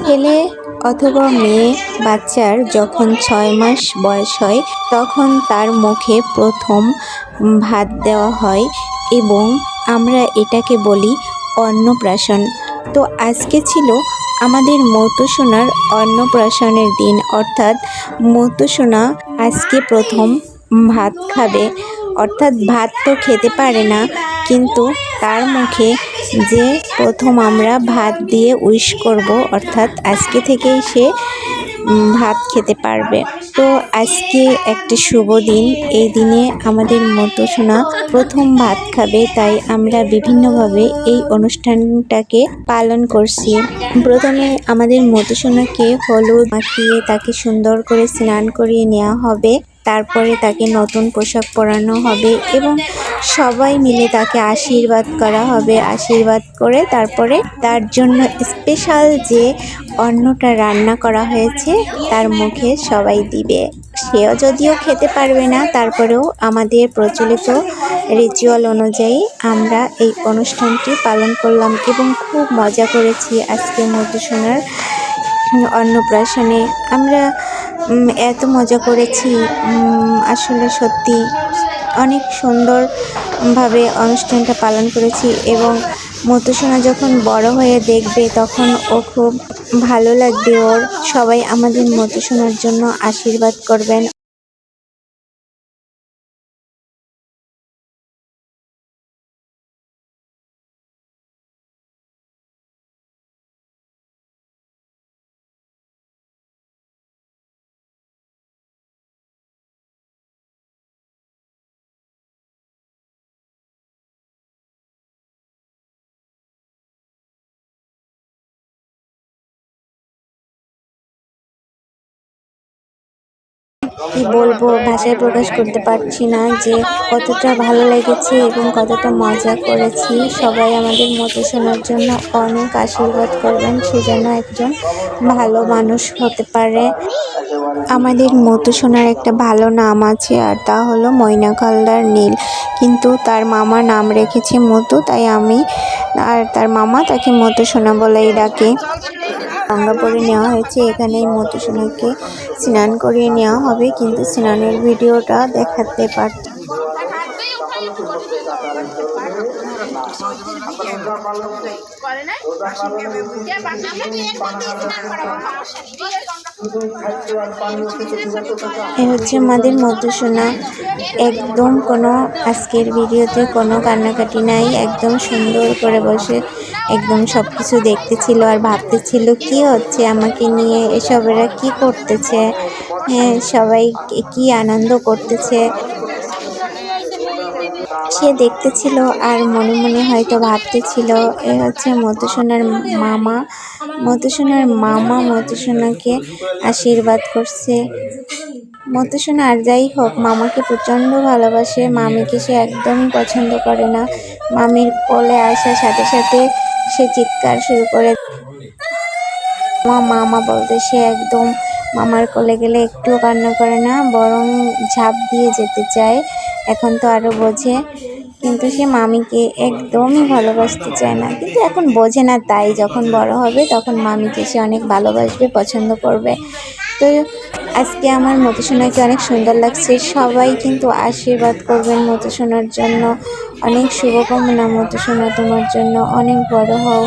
ছেলে অথবা মেয়ে বাচ্চার যখন 6 মাস বয়স হয় তখন তার মুখে প্রথম ভাত দেওয়া হয় এবং আমরা এটাকে বলি অন্নপ্রাশন। তো আজকে ছিল আমাদের মৌতসোনার অন্নপ্রাশনের দিন, অর্থাৎ মৌতসোনা আজকে প্রথম ভাত খাবে। অর্থাৎ ভাত তো খেতে পারে না, কিন্তু তার মুখে যে প্রথম আমরা ভাত দিয়ে উইশ করব, অর্থাৎ আজকে থেকেই সে ভাত খেতে পারবে। তো আজকে একটা শুভ দিন, এই দিনে আমাদের মৌতসোনা প্রথম ভাত খাবে, তাই আমরা বিভিন্নভাবে এই অনুষ্ঠানটাকে পালন করছি। প্রথমে আমাদের মৌতসোনাকে হলুদ মাখিয়ে তাকে সুন্দর করে স্নান করিয়ে নেওয়া হবে, তারপরে তাকে নতুন পোশাক পরানো হবে এবং সবাই মিলে তাকে আশীর্বাদ করা হবে। আশীর্বাদ করে তারপরে তার জন্য স্পেশাল যে অন্নটা রান্না করা হয়েছে তার মুখে সবাই দিবে। সেও যদিও খেতে পারবে না, তারপরেও আমাদের প্রচলিত রিচুয়াল অনুযায়ী আমরা এই অনুষ্ঠানটি পালন করলাম এবং খুব মজা করেছি। আজকে মৌতসোনার অন্নপ্রাশনে আমরা এত মজা করেছি, আসলে সত্যি অনেক সুন্দরভাবে অনুষ্ঠানটা পালন করেছি এবং মৌতসোনা যখন বড় হয়ে দেখবে তখন ও খুব ভালো লাগবে ওর। সবাই আমাদের মৌতসোনার জন্য আশীর্বাদ করবেন। কি বলবো, ভাষায় প্রকাশ করতে পারছি না যে কতটা ভালো লেগেছে এবং কতটা মজা করেছি। সবাই আমাদের মৌতসোনার জন্য অনেক আশীর্বাদ করবেন, সে যেন একজন ভালো মানুষ হতে পারে। আমাদের মৌতসোনার একটা ভালো নাম আছে, আর তা হলো ময়না কালদার নীল, কিন্তু তার মামা নাম রেখেছে মতু, তাই আমি আর তার মামা তাকে মৌতসোনা বলেই ডাকে। গঙ্গা পরে নেওয়া হয়েছে, এখানে মৌতসোনাকে স্নান করিয়ে নেওয়া হবে, কিন্তু স্নানের ভিডিওটা দেখাতে পারছি। এ হচ্ছে আমাদের মৌতসোনা। একদম কোনো আজকের ভিডিওতে কোনো কান্নাকাটি নাই, একদম সুন্দর করে বসে একদম সব কিছু দেখতেছিল আর ভাবতেছিল কি হচ্ছে আমাকে নিয়ে, এসবেরা কি করতেছে, সবাই কি আনন্দ করতেছে সে দেখতেছিল আর মনে মনে হয়তো ভাবতেছিল। এ হচ্ছে মৌতসোনার মামা। মৌতসোনার মামা মৌতসোনাকে আশীর্বাদ করছে। মৌতসোনা আর যাই হোক মামাকে প্রচণ্ড ভালোবাসে, মামিকে সে একদমই পছন্দ করে না। মামির কোলে আসার সাথে সাথে সে চিৎকার শুরু করে, মামা বলতে সে একদম মামার কোলে গেলে একটুও কান্না করে না, বরং ঝাঁপ দিয়ে যেতে চায়। এখন তো আরও বোঝে, কিন্তু সে মামিকে একদমই ভালোবাসতে চায় না, কিন্তু এখন বোঝে না, তাই যখন বড় হবে তখন মামিকে সে অনেক ভালোবাসবে, পছন্দ করবে। তো আজকে আমার মৌতসোনাকে অনেক সুন্দর লাগছে। সবাই কিন্তু আশীর্বাদ করবেন মৌতসোনার জন্য। অনেক শুভকামনা মৌতসোনা, তোমার জন্য অনেক বড় হও।